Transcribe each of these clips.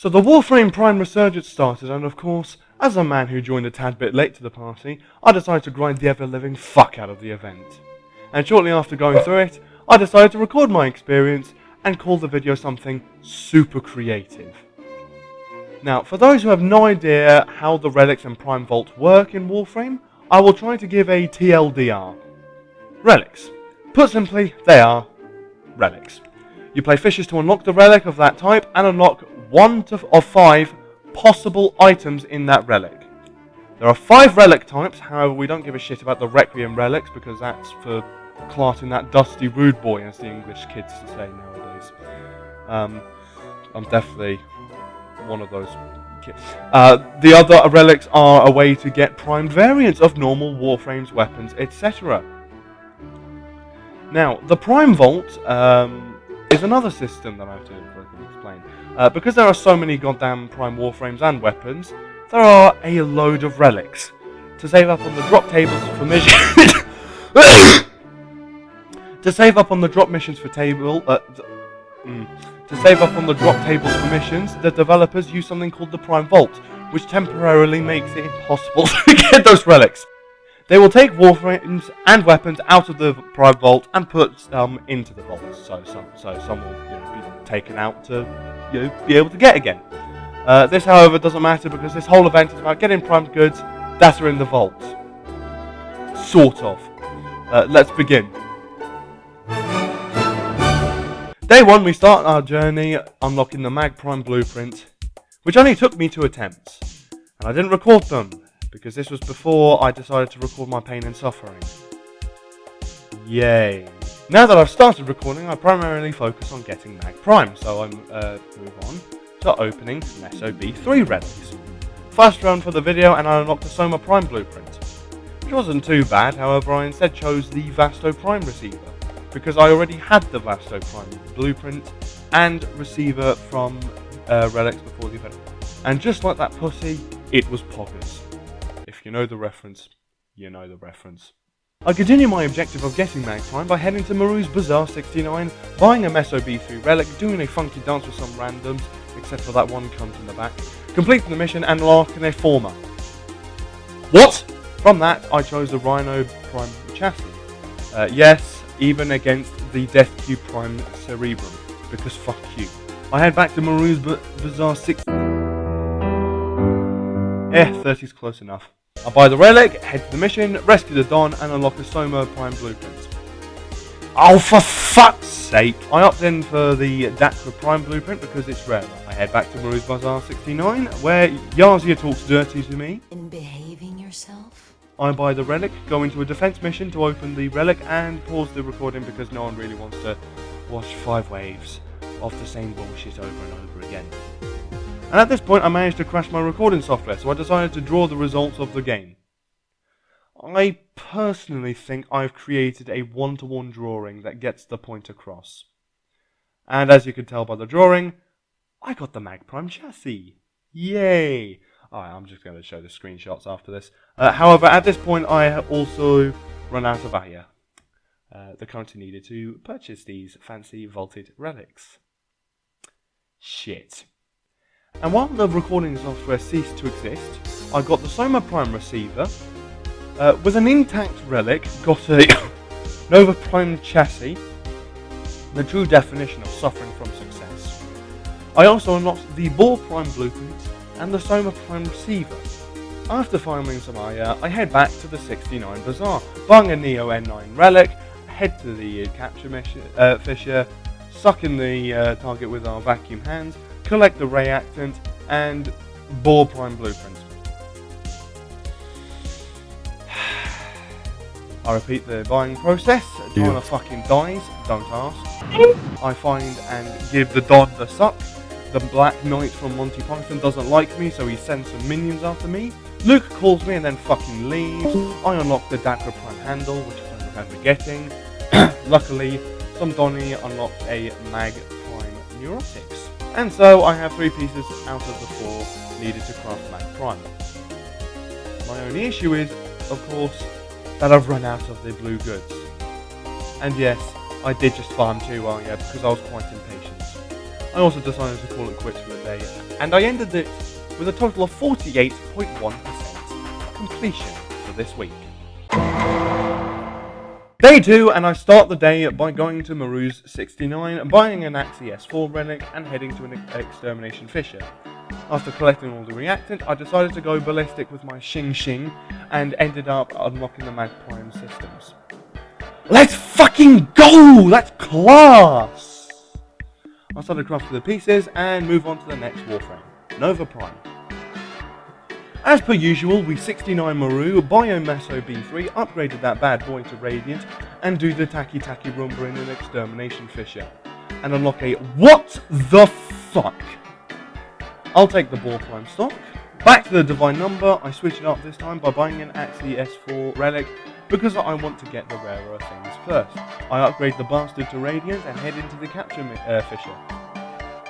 So the Warframe Prime Resurgence started, and of course, as a man who joined a tad bit late to the party, I decided to grind the ever-living fuck out of the event. And shortly after going through it, I decided to record my experience and call the video something super creative. Now, for those who have no idea how the Relics and Prime Vault work in Warframe, I will try to give a TLDR. Relics. Put simply, they are relics. You play fishes to unlock the relic of that type and unlock one of 5 possible items in that relic. There are 5 relic types, however we don't give a shit about the Requiem relics because that's for clarting that dusty rude boy, as the English kids say nowadays. I'm definitely one of those kids. The other relics are a way to get primed variants of normal Warframes, weapons, etc. Now, the Prime Vault is another system that I have to explain. Because there are so many goddamn Prime Warframes and weapons, there are a load of relics. To save up on the drop tables for missions... To save up on the drop missions for table... To save up on the drop tables for missions, the developers use something called the Prime Vault, which temporarily makes it impossible to get those relics. They will take Warframes and weapons out of the Prime Vault and put some into the vault, so some will be taken out to be able to get again. This, however, doesn't matter because this whole event is about getting primed goods that are in the vault. Sort of. Let's begin. Day 1, we start our journey unlocking the Mag Prime blueprint, which only took me 2 attempts, and I didn't record them, because this was before I decided to record my pain and suffering. Yay. Now that I've started recording, I primarily focus on getting Mag Prime, so I move on to opening MacLeod 3 relics. Fast run for the video and I unlocked the Soma Prime blueprint, which wasn't too bad, however I instead chose the Vasto Prime receiver, because I already had the Vasto Prime blueprint and receiver from Relics before the event. And just like that pussy, it was poggers. If you know the reference, you know the reference. I continue my objective of getting Mag Prime by heading to Maru's Bazaar 69, buying a Meso B3 relic, doing a funky dance with some randoms, except for that one cunt in the back, completing the mission and unlocking a Former. What? From that, I chose the Rhino Prime chassis. Yes, even against the Death Cube Prime Cerebrum, because fuck you. I head back to Maru's Bazaar 60. 30's close enough. I buy the relic, head to the mission, rescue the Don, and unlock the Soma Prime blueprint. Oh, for fuck's sake! I opt in for the Dakra Prime blueprint because it's rarer. I head back to Maru's Bazaar 69, where Yazia talks dirty to me. In behaving yourself? I buy the relic, go into a defense mission to open the relic, and pause the recording because no one really wants to watch 5 waves of the same bullshit over and over again. And at this point I managed to crash my recording software, so I decided to draw the results of the game. I personally think I've created a one-to-one drawing that gets the point across. And as you can tell by the drawing, I got the Mag Prime chassis. Yay! Alright, I'm just going to show the screenshots after this. However, at this point I also run out of the currency needed to purchase these fancy vaulted relics. Shit. And while the recording software ceased to exist, I got the Soma Prime receiver, with an intact relic, got a Nova Prime chassis, the true definition of suffering from success. I also unlocked the Ball Prime blueprint and the Soma Prime receiver. After farming some I head back to the 69 Bazaar, buying a Neo N9 relic, head to the capture fissure, suck in the target with our vacuum hands, collect the reactant, and Ball Prime blueprint. I repeat the buying process. Donna fucking dies, don't ask. I find and give the Don the suck. The Black Knight from Monty Python doesn't like me, so he sends some minions after me. Luke calls me and then fucking leaves. I unlock the Dakra Prime handle, which I don't remember getting. Luckily, some Donny unlocked a Mag Prime Neurotics. And so I have 3 pieces out of the 4 needed to craft Mag Prime. My only issue is, of course, that I've run out of the blue goods. And yes, I did just farm 2 earlier because I was quite impatient. I also decided to call it quits for the day, and I ended it with a total of 48.1% completion for this week. Day 2, and I start the day by going to Maru's 69, buying an Axie S4 relic, and heading to an extermination fissure. After collecting all the reactant, I decided to go ballistic with my Xing Xing, and ended up unlocking the Mag Prime systems. Let's fucking go! That's class! I started crafting the pieces, and move on to the next Warframe, Nova Prime. As per usual, we 69 Maru, Biomeso B3, upgraded that bad boy to Radiant, and do the Taki Taki Roomba in an extermination fissure, and unlock a what the fuck? I'll take the Ball Prime stock. Back to the Divine Number, I switch it up this time by buying an Axie S4 relic, because I want to get the rarer things first. I upgrade the bastard to Radiant and head into the capture fissure.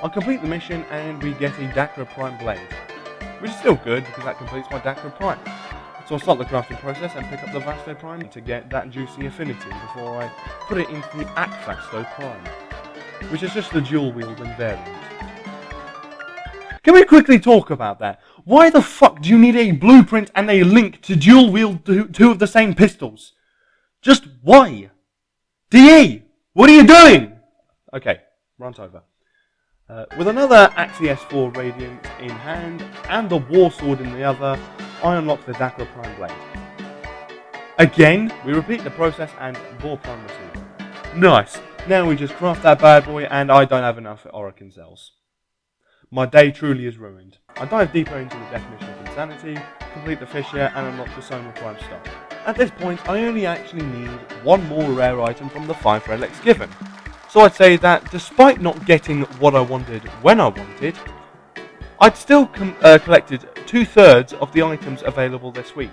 I'll complete the mission and we get a Dakra Prime blade, which is still good because that completes my Dakra Prime. So I'll start the crafting process and pick up the Vasto Prime to get that juicy affinity before I put it into the Vasto Prime, which is just the dual wielding variant. Can we quickly talk about that? Why the fuck do you need a blueprint and a link to dual wield two of the same pistols? Just why? DE! What are you doing? Okay, rant over. With another Axie S4 Radiant in hand and the War Sword in the other, I unlock the Dakra Prime blade. Again, we repeat the process and War Prime receiver. Nice. Now we just craft that bad boy and I don't have enough Orokin cells. My day truly is ruined. I dive deeper into the definition of insanity, complete the fissure and unlock the Soma Prime stock. At this point, I only actually need one more rare item from the 5 relics given. So I'd say that despite not getting what I wanted when I wanted, I'd still collected 2/3 of the items available this week.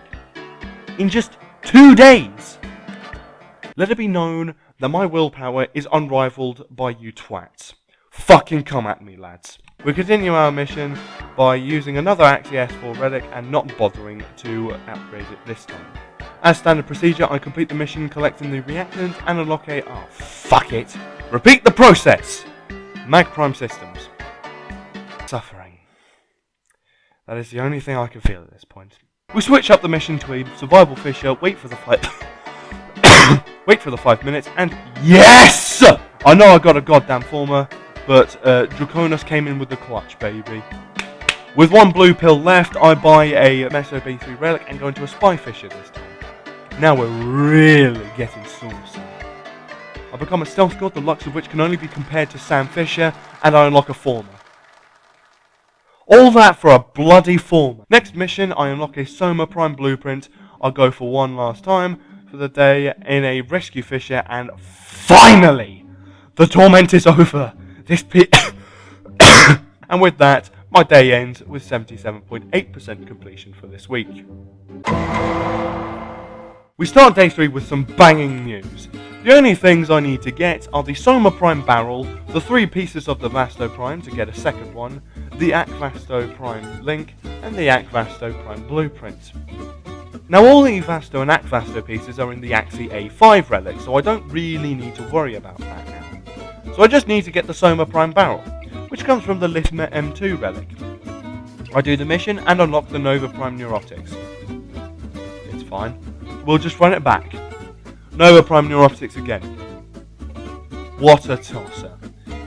In just 2 days! Let it be known that my willpower is unrivaled by you twats. Fucking come at me, lads. We continue our mission by using another Axie S4 relic and not bothering to upgrade it this time. As standard procedure, I complete the mission collecting the reactant and unlock a... oh, fuck it! Repeat the process! Mag Prime systems. Suffering. That is the only thing I can feel at this point. We switch up the mission to a survival fissure, wait for the 5 minutes, and yes! I know I got a goddamn former, but Draconis came in with the clutch, baby. With one blue pill left, I buy a Meso B3 relic and go into a spy fissure this time. Now we're really getting saucy. I become a stealth god, the lux of which can only be compared to Sam Fisher, and I unlock a former. All that for a bloody former. Next mission, I unlock a Soma Prime blueprint. I'll go for one last time for the day in a rescue fissure, and finally, the torment is over. And with that, my day ends with 77.8% completion for this week. We start day 3 with some banging news. The only things I need to get are the Soma Prime barrel, the 3 pieces of the Vasto Prime to get a second one, the Vasto Prime link, and the Vasto Prime blueprint. Now all the Vasto and Vasto pieces are in the Axie A5 relic, so I don't really need to worry about that now. So I just need to get the Soma Prime barrel, which comes from the Lithma M2 relic. I do the mission and unlock the Nova Prime Neurotics. It's fine. We'll just run it back. Nova Prime Neurotics again. What a tosser.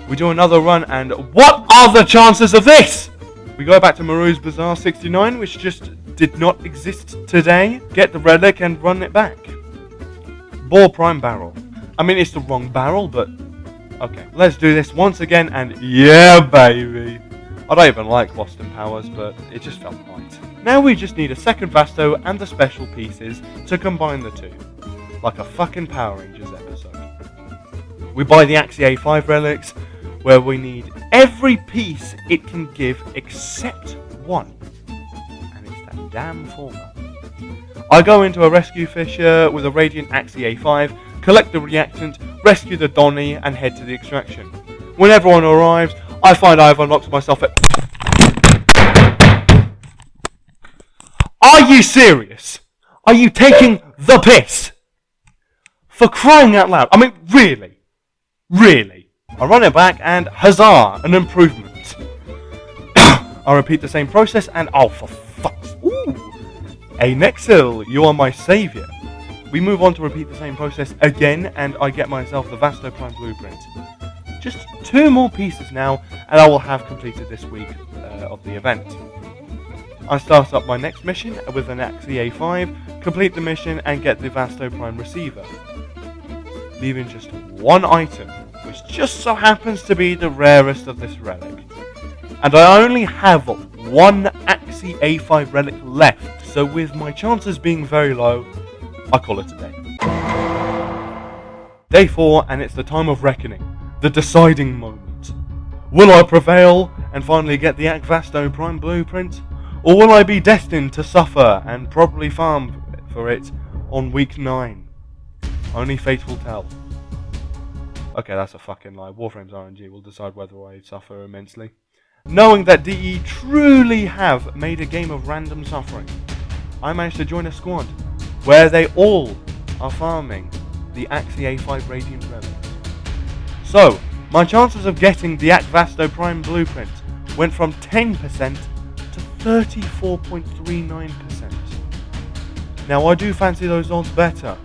We do another run and what are the chances of this? We go back to Maru's Bazaar 69, which just did not exist today. Get the relic and run it back. Ball Prime barrel. I mean, it's the wrong barrel, but okay. Let's do this once again and yeah, baby. I don't even like Lost in Powers, but it just felt right. Now we just need a second Vasto and the special pieces to combine the two. Like a fucking Power Rangers episode. We buy the Axie A5 relics, where we need every piece it can give except one. And it's that damn former. I go into a rescue fissure with a Radiant Axie A5, collect the reactant, rescue the Donny, and head to the extraction. When everyone arrives, I find I've unlocked myself at... Are you serious? Are you taking the piss? For crying out loud. I mean, really? Really? I run it back and huzzah, an improvement. I repeat the same process and oh for fuck's a Nexil, you are my saviour. We move on to repeat the same process again and I get myself the Vasto Prime blueprint. Just 2 more pieces now and I will have completed this week of the event. I start up my next mission with an Axie A5, complete the mission and get the Vasto Prime receiver, leaving just 1 item, which just so happens to be the rarest of this relic. And I only have 1 Axie A5 relic left, so with my chances being very low, I call it a day. Day 4 and it's the time of reckoning, the deciding moment. Will I prevail and finally get the Vasto Prime blueprint? Or will I be destined to suffer and probably farm for it on week 9? Only fate will tell. Okay, that's a fucking lie. Warframe's RNG will decide whether I suffer immensely. Knowing that DE truly have made a game of random suffering, I managed to join a squad where they all are farming the Axie A5 Radiant Relics. So, my chances of getting the Vasto Prime blueprint went from 10% to 34.39%. Now I do fancy those odds better.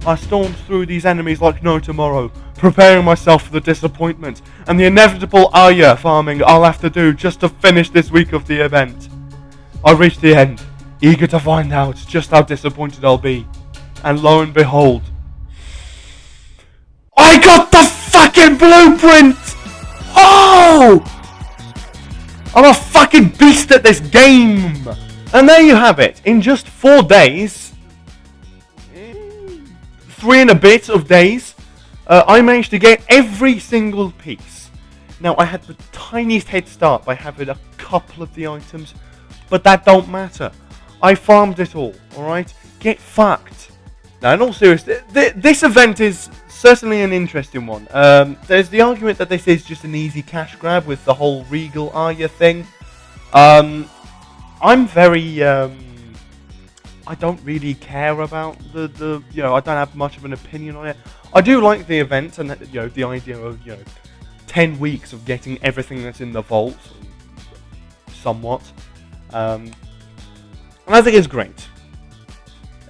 I stormed through these enemies like no tomorrow, preparing myself for the disappointment and the inevitable Arya farming I'll have to do just to finish this week of the event. I reached the end, eager to find out just how disappointed I'll be. And lo and behold, I got the fucking blueprint! Oh! I'm a fucking beast at this game! And there you have it. In just 4 days, 3 and a bit of days, I managed to get every single piece. Now, I had the tiniest head start by having a couple of the items, but that don't matter. I farmed it all, alright? Get fucked. Now, in all seriousness, this event is certainly an interesting one. There's the argument that this is just an easy cash grab with the whole Regal Arya thing. I'm very, I don't really care about the I don't have much of an opinion on it. I do like the event and, the idea of, 10 weeks of getting everything that's in the vault, somewhat. And I think it's great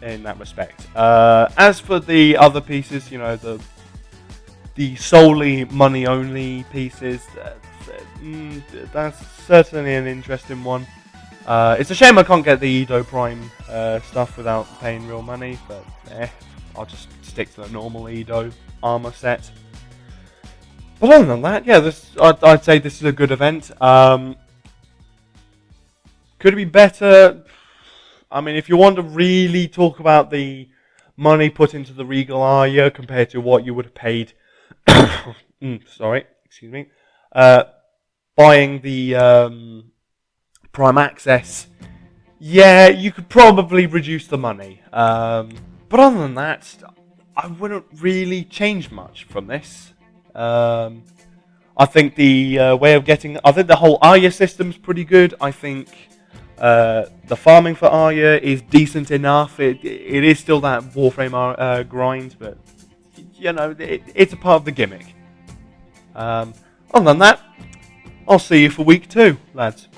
in that respect. As for the other pieces, the solely money-only pieces, that's certainly an interesting one. It's a shame I can't get the Edo Prime stuff without paying real money, but I'll just stick to the normal Edo armor set. But other than that, yeah, I'd say this is a good event. Could it be better? I mean, if you want to really talk about the money put into the Regal Arya compared to what you would have paid, buying the Prime Access, yeah, you could probably reduce the money. But other than that, I wouldn't really change much from this. I think the way of getting, I think the whole Arya system's pretty good. I think the farming for Arya is decent enough. It is still that Warframe grind, but it's a part of the gimmick. Other than that, I'll see you for week 2, lads.